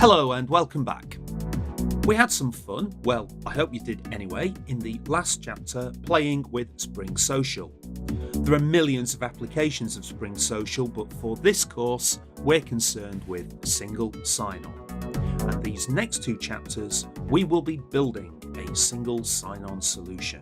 Hello and welcome back. We had some fun, well I hope you did anyway, in the last chapter playing with Spring Social. There are millions of applications of Spring Social, but for this course we're concerned with a single sign-on. And these next two chapters we will be building a single sign-on solution.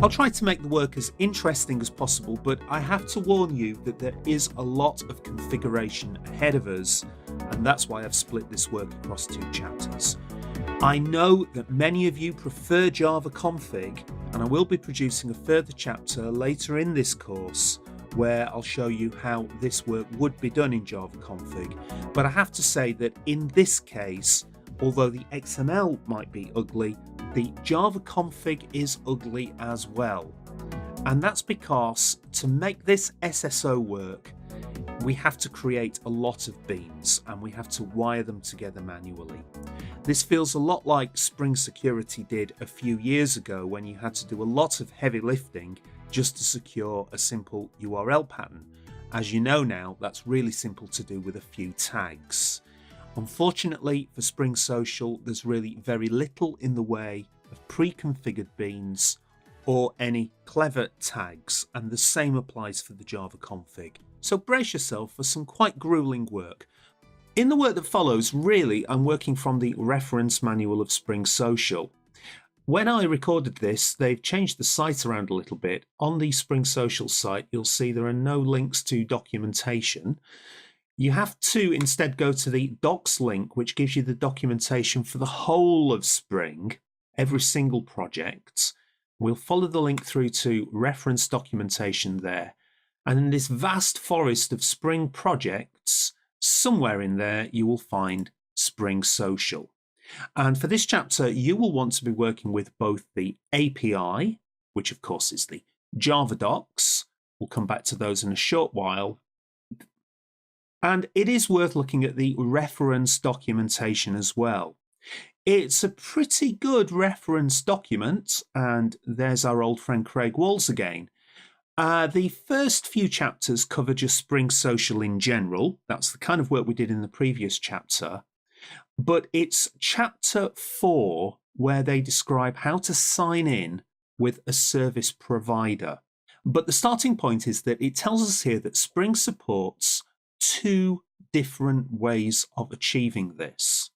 I'll try to make the work as interesting as possible, but I have to warn you that there is a lot of configuration ahead of us, and that's why I've split this work across two chapters. I know that many of you prefer Java config, and I will be producing a further chapter later in this course where I'll show you how this work would be done in Java config. But I have to say that in this case, although the XML might be ugly, the Java config is ugly as well. And that's because to make this SSO work, we have to create a lot of beans and we have to wire them together manually. This feels a lot like Spring Security did a few years ago when you had to do a lot of heavy lifting just to secure a simple URL pattern. As you know now, that's really simple to do with a few tags. Unfortunately for Spring Social, there's really very little in the way of pre-configured beans or any clever tags, and the same applies for the Java config. So brace yourself for some quite grueling work. In the work that follows, really, I'm working from the reference manual of Spring Social. When I recorded this, they've changed the site around a little bit. On the Spring Social site, you'll see there are no links to documentation. You have to instead go to the docs link, which gives you the documentation for the whole of Spring, every single project. We'll follow the link through to reference documentation there. And in this vast forest of Spring projects, somewhere in there you will find Spring Social. And for this chapter, you will want to be working with both the API, which of course is the Java docs. We'll come back to those in a short while. And it is worth looking at the reference documentation as well. It's a pretty good reference document, and there's our old friend Craig Walls again. The first few chapters cover just Spring Social in general. That's the kind of work we did in the previous chapter. But it's chapter 4 where they describe how to sign in with a service provider. But the starting point is that it tells us here that Spring supports two different ways of achieving this.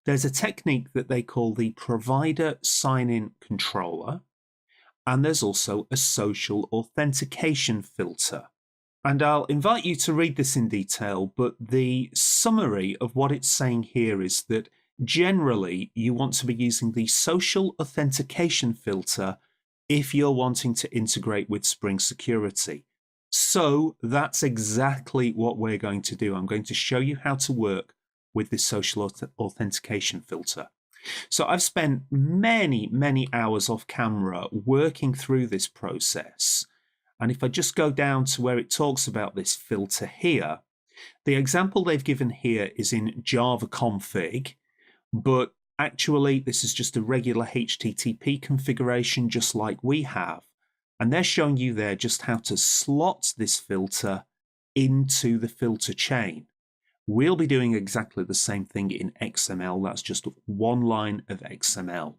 There's a technique that they call the provider sign-in controller, and there's also a social authentication filter. And I'll invite you to read this in detail, but the summary of what it's saying here is that generally you want to be using the social authentication filter if you're wanting to integrate with Spring Security. So that's exactly what we're going to do. I'm going to show you how to work with this social authentication filter. So I've spent many hours off camera working through this process. And if I just go down to where it talks about this filter here, the example they've given here is in Java config, but actually this is just a regular HTTP configuration just like we have. And they're showing you there just how to slot this filter into the filter chain. We'll be doing exactly the same thing in XML. That's just one line of XML.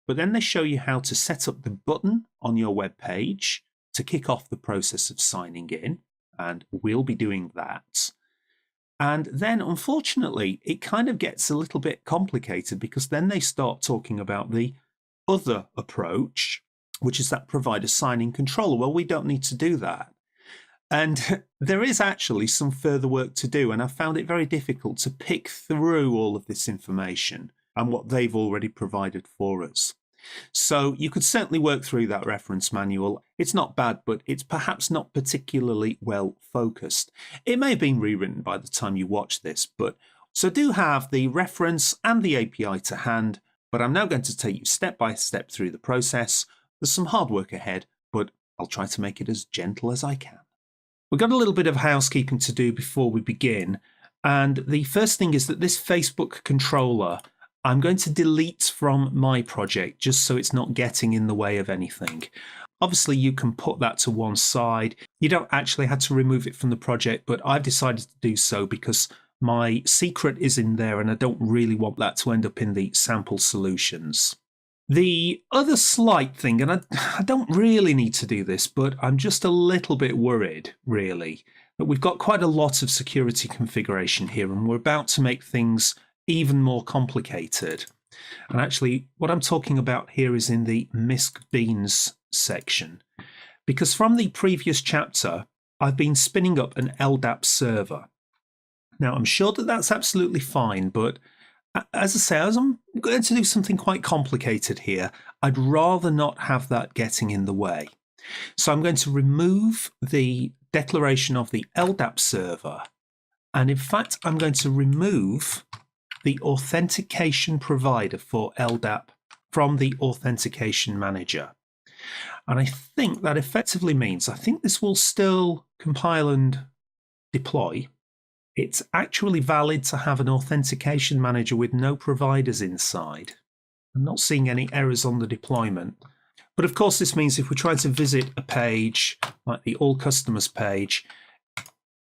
But then they show you how to set up the button on your web page to kick off the process of signing in, and we'll be doing that. And then, unfortunately, it kind of gets a little bit complicated because then they start talking about the other approach, which is that provider sign-in controller. Well, we don't need to do that. And there is actually some further work to do, and I found it very difficult to pick through all of this information and what they've already provided for us. So you could certainly work through that reference manual. It's not bad, but it's perhaps not particularly well focused. It may have been rewritten by the time you watch this, but so do have the reference and the API to hand, but I'm now going to take you step by step through the process. There's some hard work ahead, but I'll try to make it as gentle as I can. We've got a little bit of housekeeping to do before we begin, and the first thing is that this Facebook controller I'm going to delete from my project just so it's not getting in the way of anything. Obviously you can put that to one side. You don't actually have to remove it from the project, but I've decided to do so because My secret is in there, and I don't really want that to end up in the sample solutions. The other slight thing, and I don't really need to do this, but I'm just a little bit worried, really, that we've got quite a lot of security configuration here, and we're about to make things even more complicated. And actually, what I'm talking about here is in the MISC beans section, because from the previous chapter, I've been spinning up an LDAP server. Now, I'm sure that that's absolutely fine, but as I say, as I'm going to do something quite complicated here, I'd rather not have that getting in the way. So I'm going to remove the declaration of the LDAP server, and in fact, I'm going to remove the authentication provider for LDAP from the Authentication Manager. And I think that effectively means, I think this will still compile and deploy. It's actually valid to have an authentication manager with no providers inside. I'm not seeing any errors on the deployment. But of course, this means if we try to visit a page like the All Customers page,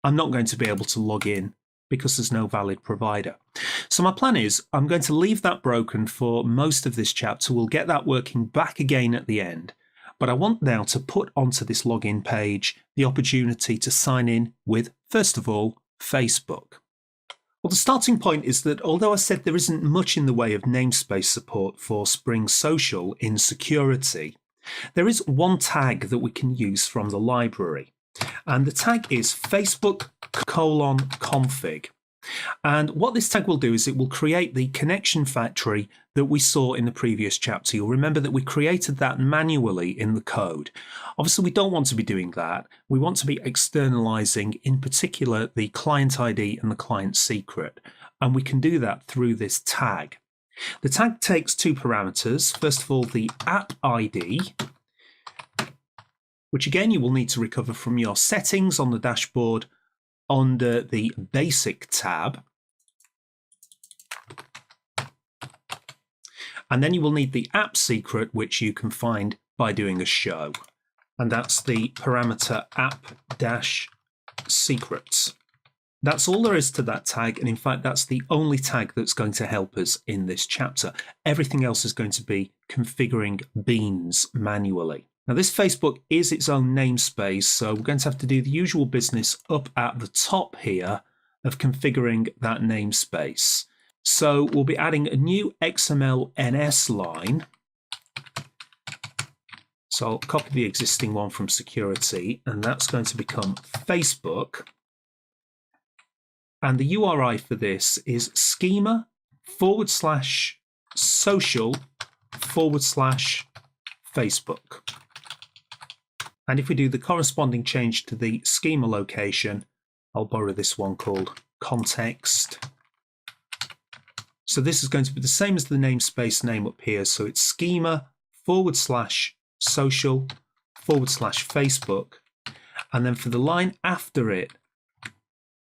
I'm not going to be able to log in because there's no valid provider. So my plan is I'm going to leave that broken for most of this chapter. We'll get that working back again at the end. But I want now to put onto this login page the opportunity to sign in with, first of all, Facebook. Well, the starting point is that although I said there isn't much in the way of namespace support for Spring Social in security, there is one tag that we can use from the library. And the tag is Facebook:config. And what this tag will do is it will create the connection factory that we saw in the previous chapter. You'll remember that we created that manually in the code. Obviously, we don't want to be doing that. We want to be externalizing, in particular, the client ID and the client secret. And we can do that through this tag. The tag takes two parameters. First of all, the app ID, which again, you will need to recover from your settings on the dashboard under the Basic tab. And then you will need the app secret, which you can find by doing a show. And that's the parameter app-secrets. That's all there is to that tag. And in fact, that's the only tag that's going to help us in this chapter. Everything else is going to be configuring beans manually. Now, this Facebook is its own namespace, so we're going to have to do the usual business up at the top here of configuring that namespace. So we'll be adding a new XML NS line. So I'll copy the existing one from security, and that's going to become Facebook. And the URI for this is schema/social/Facebook. And if we do the corresponding change to the schema location, I'll borrow this one called context. So this is going to be the same as the namespace name up here. So it's schema/social/Facebook. And then for the line after it,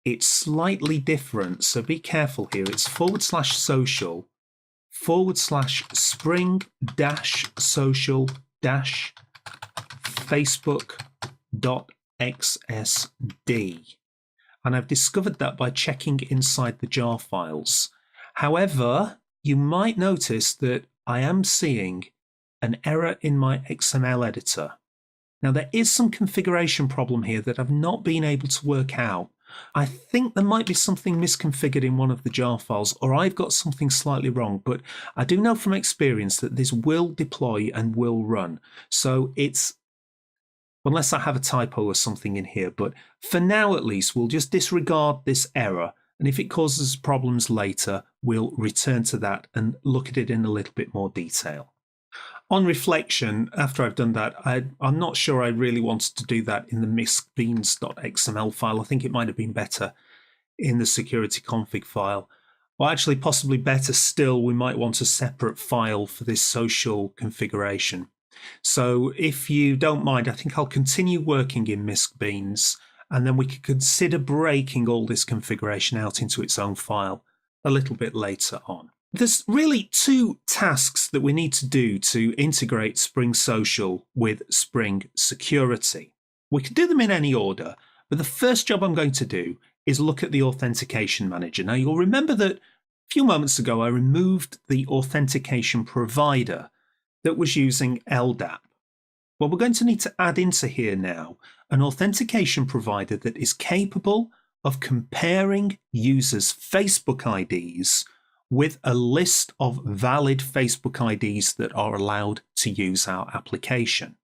it's slightly different. So be careful here. It's //spring-social-facebook.xsd. And I've discovered that by checking inside the jar files. However, you might notice that I am seeing an error in my XML editor. Now, there is some configuration problem here that I've not been able to work out. I think there might be something misconfigured in one of the jar files, or I've got something slightly wrong, but I do know from experience that this will deploy and will run. So it's, unless I have a typo or something in here, but for now at least, we'll just disregard this error. And if it causes problems later, we'll return to that and look at it in a little bit more detail. On reflection, after I've done that, I'm not sure I really wanted to do that in the miscbeans.xml file. I think it might have been better in the security config file. Or actually, possibly better still, we might want a separate file for this social configuration. So if you don't mind, I think I'll continue working in miscbeans, and then we could consider breaking all this configuration out into its own file a little bit later on. There's really two tasks that we need to do to integrate Spring Social with Spring Security. We can do them in any order, but the first job I'm going to do is look at the Authentication Manager. Now, you'll remember that a few moments ago, I removed the authentication provider that was using LDAP. Well, we're going to need to add into here now an authentication provider that is capable of comparing users' Facebook IDs with a list of valid Facebook IDs that are allowed to use our application.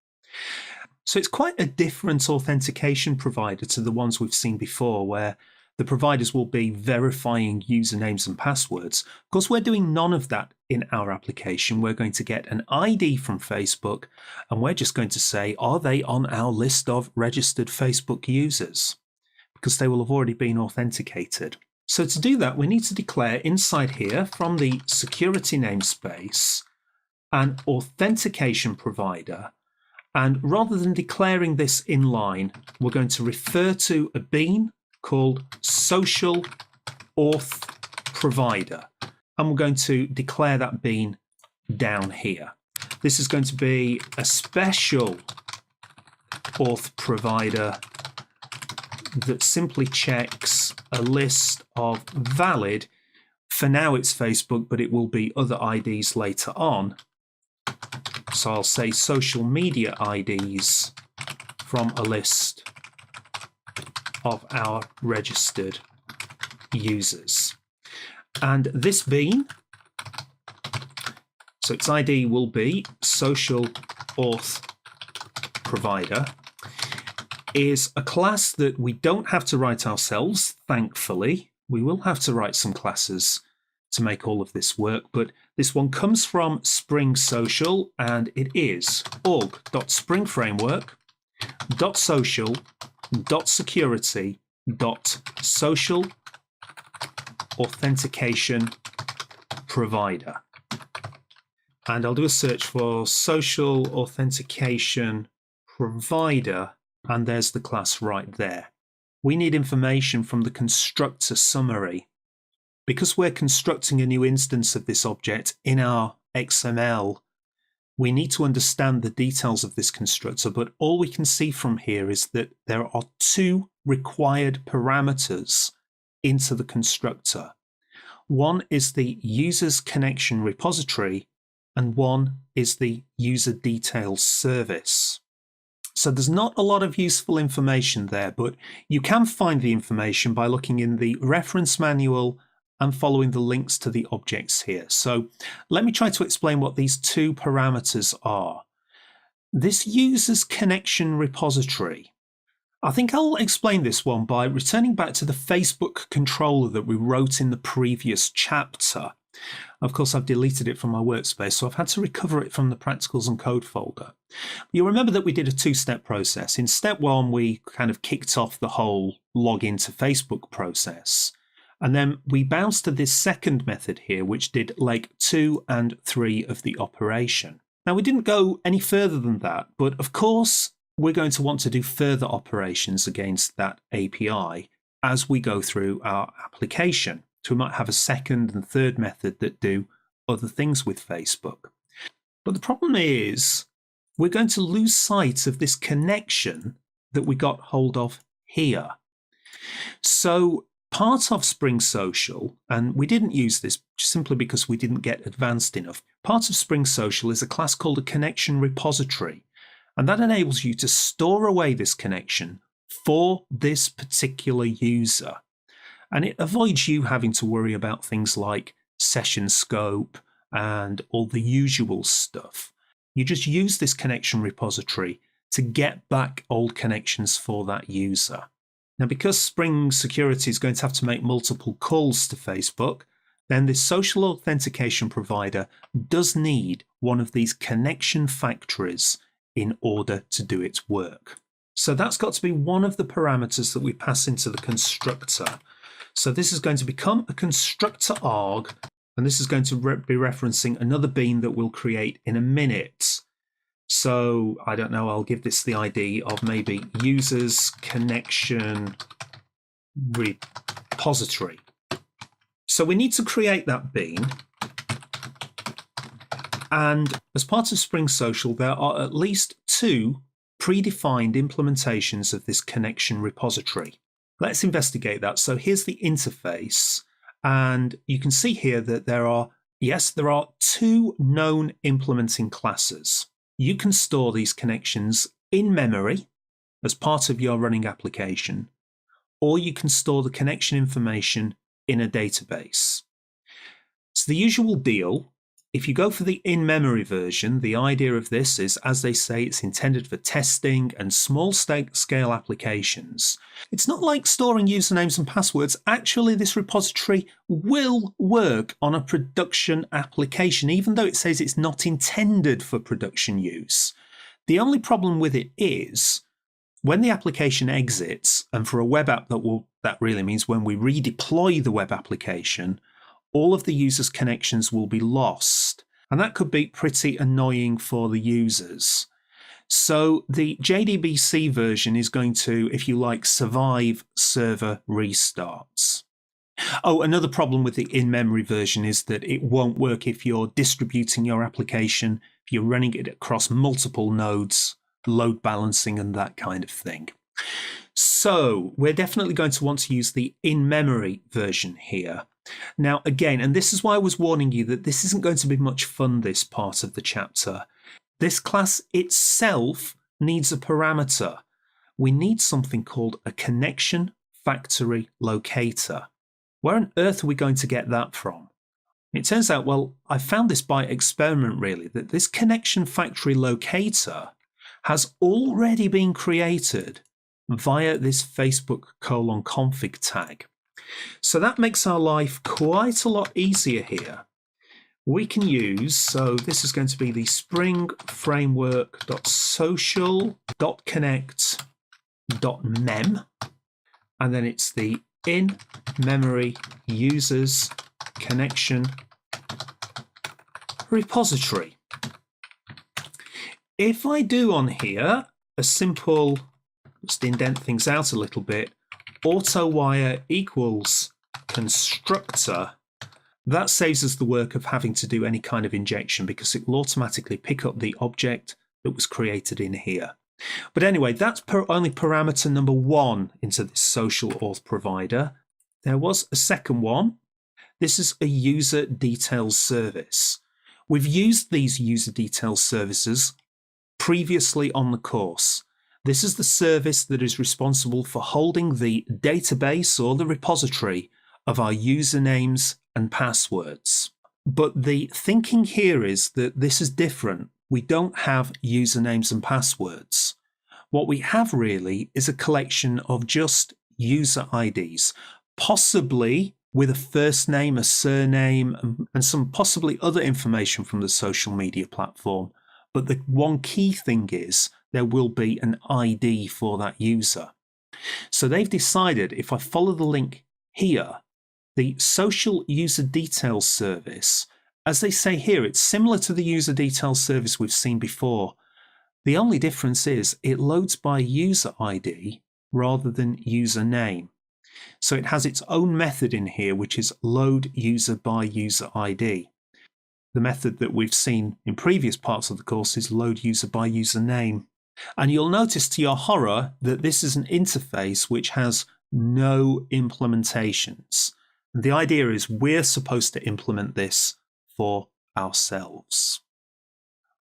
So it's quite a different authentication provider to the ones we've seen before, where the providers will be verifying usernames and passwords. Of course, we're doing none of that in our application. We're going to get an ID from Facebook, and we're just going to say, are they on our list of registered Facebook users? Because they will have already been authenticated. So to do that, we need to declare inside here from the security namespace an authentication provider. And rather than declaring this in line, we're going to refer to a bean called social auth provider. And we're going to declare that bean down here. This is going to be a special auth provider that simply checks a list of valid, for now it's Facebook, but it will be other IDs later on. So I'll say social media IDs from a list of our registered users. And this bean, so its ID will be social auth provider, is a class that we don't have to write ourselves, thankfully. We will have to write some classes to make all of this work, but this one comes from Spring Social, and it is org.springframework.social.security.social authentication provider. And I'll do a search for social authentication provider, and there's the class right there. We need information from the constructor summary. Because we're constructing a new instance of this object in our XML, we need to understand the details of this constructor, but all we can see from here is that there are two required parameters into the constructor. One is the user's connection repository, and one is the user details service. So there's not a lot of useful information there, but you can find the information by looking in the reference manual and following the links to the objects here. So let me try to explain what these two parameters are. This user's connection repository, I think I'll explain this one by returning back to the Facebook controller that we wrote in the previous chapter. Of course, I've deleted it from my workspace, so I've had to recover it from the practicals and code folder. You'll remember that we did a two-step process. In step one, we kind of kicked off the whole login to Facebook process. And then we bounced to this second method here, which did leg 2 and 3 of the operation. Now, we didn't go any further than that, but of course, we're going to want to do further operations against that API as we go through our application. So we might have a second and third method that do other things with Facebook. But the problem is we're going to lose sight of this connection that we got hold of here. So part of Spring Social, and we didn't use this simply because we didn't get advanced enough, part of Spring Social is a class called a connection repository, and that enables you to store away this connection for this particular user. And it avoids you having to worry about things like session scope and all the usual stuff. You just use this connection repository to get back old connections for that user. Now, because Spring Security is going to have to make multiple calls to Facebook, then this social authentication provider does need one of these connection factories in order to do its work. So that's got to be one of the parameters that we pass into the constructor. So this is going to become a constructor arg, and this is going to be referencing another bean that we'll create in a minute. So I don't know, I'll give this the ID of maybe users connection repository. So we need to create that bean. And as part of Spring Social, there are at least two predefined implementations of this connection repository. Let's investigate that. So here's the interface, and you can see here that there are two known implementing classes. You can store these connections in memory as part of your running application, or you can store the connection information in a database. It's the usual deal. If you go for the in-memory version, the idea of this is, as they say, it's intended for testing and small-scale applications. It's not like storing usernames and passwords. Actually, this repository will work on a production application, even though it says it's not intended for production use. The only problem with it is, when the application exits, and for a web app that really means when we redeploy the web application, all of the user's connections will be lost. And that could be pretty annoying for the users. So the JDBC version is going to, if you like, survive server restarts. Oh, another problem with the in-memory version is that it won't work if you're distributing your application, if you're running it across multiple nodes, load balancing and that kind of thing. So we're definitely going to want to use the in-memory version here. Now, again, and this is why I was warning you that this isn't going to be much fun, this part of the chapter. This class itself needs a parameter. We need something called a connection factory locator. Where on earth are we going to get that from? It turns out, well, I found this by experiment really, that this connection factory locator has already been created via this Facebook:config tag. So that makes our life quite a lot easier here. We can use, so this is going to be the spring framework.social.connect.mem, and then it's the in-memory users connection repository. If I do on here a simple, just indent things out a little bit, AutoWire equals constructor, that saves us the work of having to do any kind of injection because it will automatically pick up the object that was created in here. But anyway, that's only parameter number one into this social auth provider. There was a second one. This is a user details service. We've used these user details services previously on the course. This is the service that is responsible for holding the database or the repository of our usernames and passwords. But the thinking here is that this is different. We don't have usernames and passwords. What we have really is a collection of just user IDs, possibly with a first name, a surname, and some possibly other information from the social media platform. But the one key thing is there will be an ID for that user. So they've decided, if I follow the link here, the social user details service, as they say here, it's similar to the user details service we've seen before. The only difference is it loads by user ID rather than user name. So it has its own method in here, which is load user by user ID. The method that we've seen in previous parts of the course is load user by username. And you'll notice to your horror that this is an interface which has no implementations. And the idea is we're supposed to implement this for ourselves.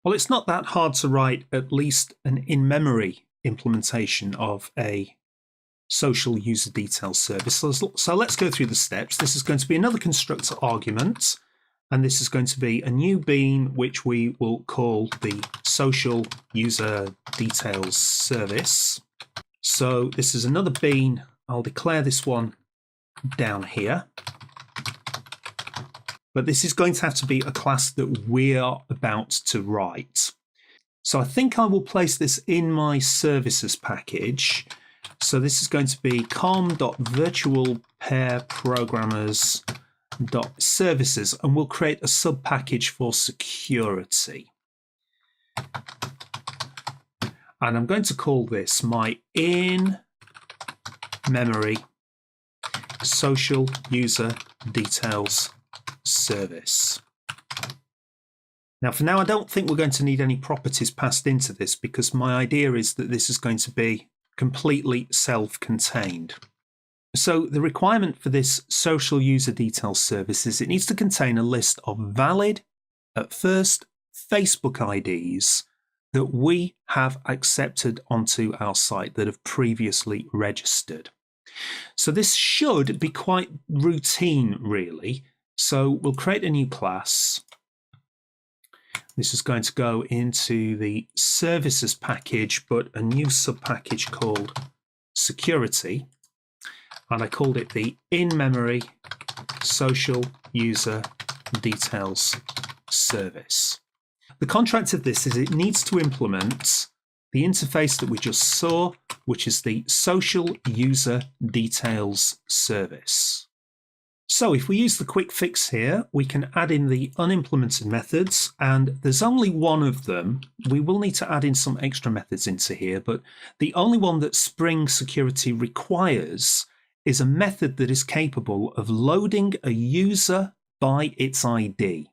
Well, it's not that hard to write at least an in-memory implementation of a social user details service. So let's go through the steps. This is going to be another constructor argument. And this is going to be a new bean, which we will call the social user details service. So this is another bean. I'll declare this one down here. But this is going to have to be a class that we're about to write. So I think I will place this in my services package. So this is going to be com.virtualpairprogrammers.services, and we'll create a sub package for security. And I'm going to call this my in-memory social user details service. Now, for now, I don't think we're going to need any properties passed into this because my idea is that this is going to be completely self-contained. So the requirement for this social user details service is it needs to contain a list of valid, at first, Facebook IDs that we have accepted onto our site that have previously registered. So this should be quite routine, really. So we'll create a new class. This is going to go into the services package, but a new subpackage called security. And I called it the InMemory Social User Details Service. The contract of this is it needs to implement the interface that we just saw, which is the Social User Details Service. So if we use the quick fix here, we can add in the unimplemented methods, and there's only one of them. We will need to add in some extra methods into here, but the only one that Spring Security requires is a method that is capable of loading a user by its ID.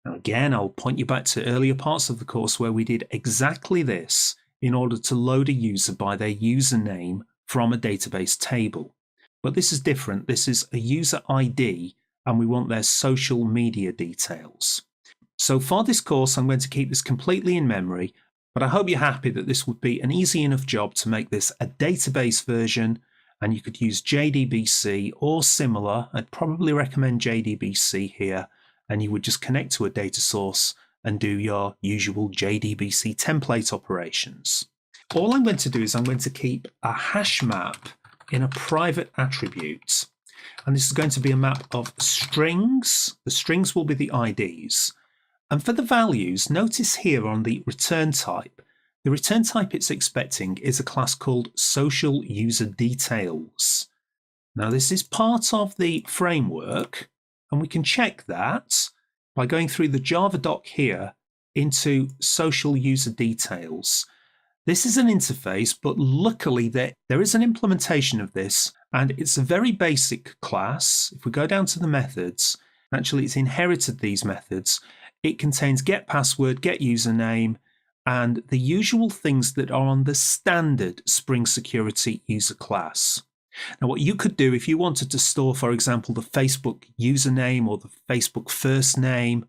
Now again, I'll point you back to earlier parts of the course where we did exactly this in order to load a user by their username from a database table. But this is different. This is a user ID, and we want their social media details. So for this course, I'm going to keep this completely in memory, but I hope you're happy that this would be an easy enough job to make this a database version, and you could use JDBC or similar. I'd probably recommend JDBC here, and you would just connect to a data source and do your usual JDBC template operations. All I'm going to do is I'm going to keep a hash map in a private attribute, and this is going to be a map of strings. The strings will be the IDs, and for the values, notice here on the return type, the return type it's expecting is a class called Social User Details. Now this is part of the framework, and we can check that by going through the Java doc here into Social User Details. This is an interface, but luckily there is an implementation of this, and it's a very basic class. If we go down to the methods, actually it's inherited these methods. It contains get password, get username, and the usual things that are on the standard Spring Security user class. Now what you could do if you wanted to store, for example, the Facebook username or the Facebook first name,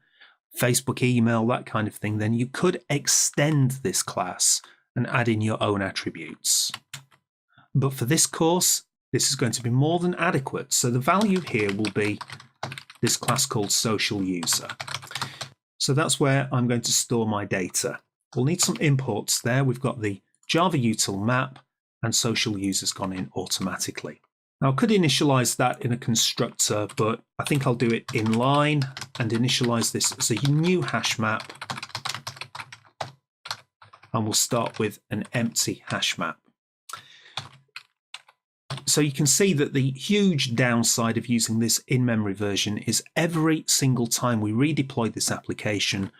Facebook email, that kind of thing, then you could extend this class and add in your own attributes. But for this course, this is going to be more than adequate. So the value here will be this class called Social User. So that's where I'm going to store my data. We'll need some imports there. We've got the Java util map, and social user's gone in automatically. Now I could initialize that in a constructor, but I think I'll do it in line and initialize this as a new hash map. And we'll start with an empty hash map. So you can see that the huge downside of using this in-memory version is every single time we redeploy this application,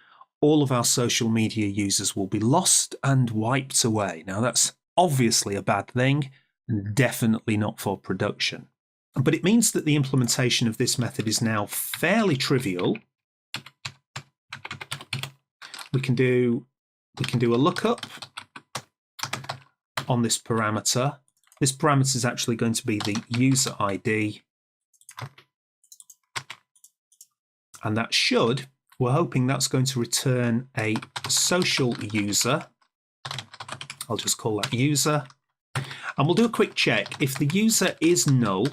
all of our social media users will be lost and wiped away. Now that's obviously a bad thing and definitely not for production. But it means that the implementation of this method is now fairly trivial. We can do a lookup on this parameter. This parameter is actually going to be the user ID. And that should, we're hoping that's going to return a social user. I'll just call that user. And we'll do a quick check. If the user is null,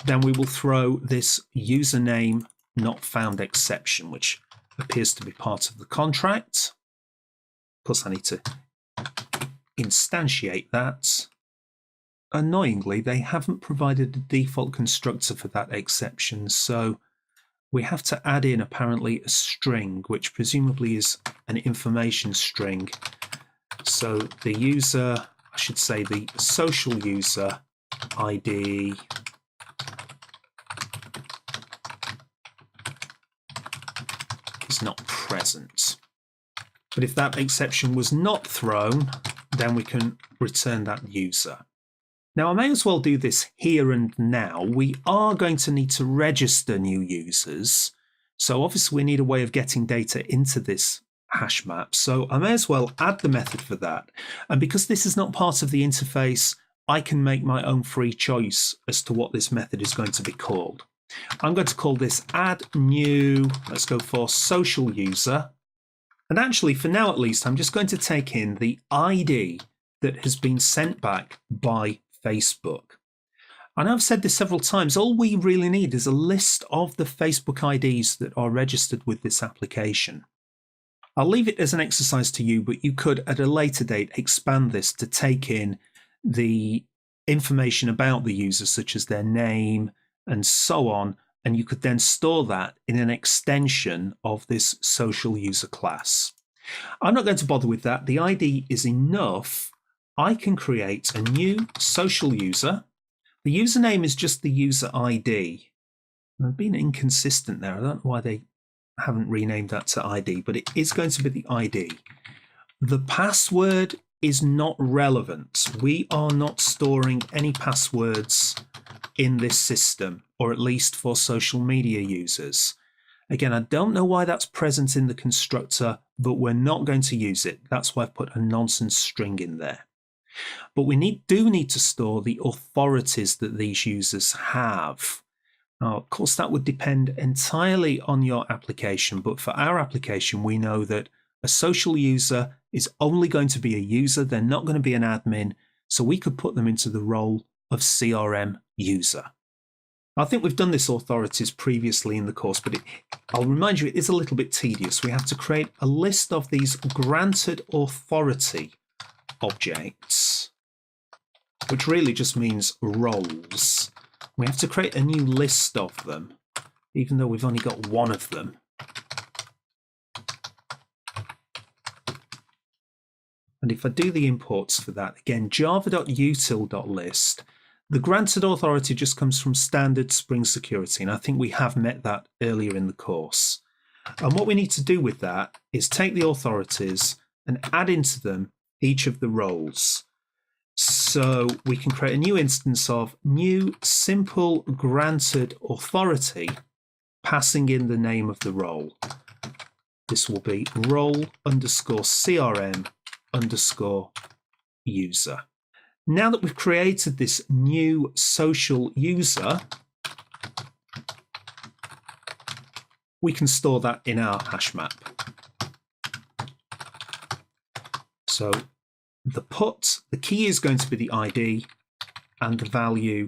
then we will throw this username not found exception, which appears to be part of the contract. Of course, I need to instantiate that. Annoyingly, they haven't provided a default constructor for that exception, so we have to add in apparently a string, which presumably is an information string. So the user, I should say the social user ID is not present. But if that exception was not thrown, then we can return that user. Now I may as well do this here and now. We are going to need to register new users. So obviously we need a way of getting data into this hash map. So I may as well add the method for that. And because this is not part of the interface, I can make my own free choice as to what this method is going to be called. I'm going to call this add new, let's go for social user. And actually, for now at least, I'm just going to take in the ID that has been sent back by Facebook. I know I've said this several times, all we really need is a list of the Facebook IDs that are registered with this application. I'll leave it as an exercise to you, but you could at a later date expand this to take in the information about the user, such as their name and so on, and you could then store that in an extension of this social user class. I'm not going to bother with that. The ID is enough. I can create a new social user. The username is just the user ID. I've been inconsistent there. I don't know why they haven't renamed that to ID, but it is going to be the ID. The password is not relevant. We are not storing any passwords in this system, or at least for social media users. Again, I don't know why that's present in the constructor, but we're not going to use it. That's why I've put a nonsense string in there. But we do need to store the authorities that these users have. Now, of course, that would depend entirely on your application, but for our application, we know that a social user is only going to be a user. They're not going to be an admin, so we could put them into the role of CRM user. I think we've done this authorities previously in the course, but I'll remind you, it is a little bit tedious. We have to create a list of these granted authority objects, which really just means roles. We have to create a new list of them, even though we've only got one of them. And if I do the imports for that, again, java.util.list, the granted authority just comes from standard Spring Security, and I think we have met that earlier in the course. And what we need to do with that is take the authorities and add into them each of the roles. So we can create a new instance of new simple granted authority, passing in the name of the role. This will be role_CRM_user. Now that we've created this new social user, we can store that in our hash map. So the key is going to be the ID, and the value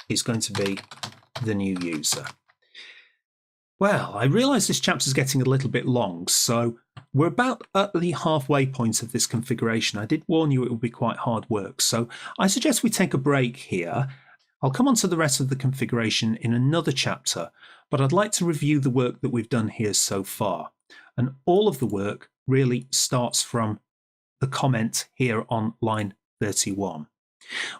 is going to be the new user. Well, I realise this chapter is getting a little bit long, so we're about at the halfway point of this configuration. I did warn you it would be quite hard work, so I suggest we take a break here. I'll come on to the rest of the configuration in another chapter, but I'd like to review the work that we've done here so far. And all of the work really starts from the comment here on line 31.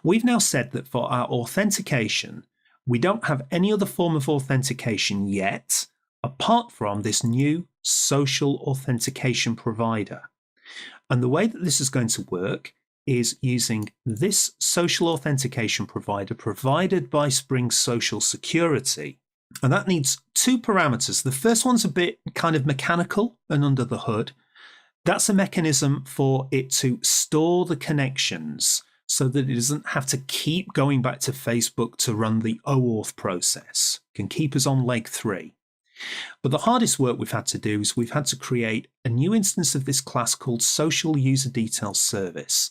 We've now said that for our authentication, we don't have any other form of authentication yet, apart from this new social authentication provider. And the way that this is going to work is using this social authentication provider provided by Spring Social Security. And that needs two parameters. The first one's a bit kind of mechanical and under the hood. That's a mechanism for it to store the connections so that it doesn't have to keep going back to Facebook to run the OAuth process. It can keep us on leg 3. But the hardest work we've had to do is we've had to create a new instance of this class called Social User Details Service.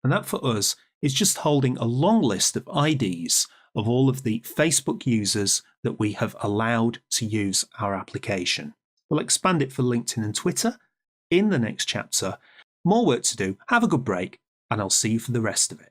And that for us is just holding a long list of IDs of all of the Facebook users that we have allowed to use our application. We'll expand it for LinkedIn and Twitter in the next chapter. More work to do. Have a good break, and I'll see you for the rest of it.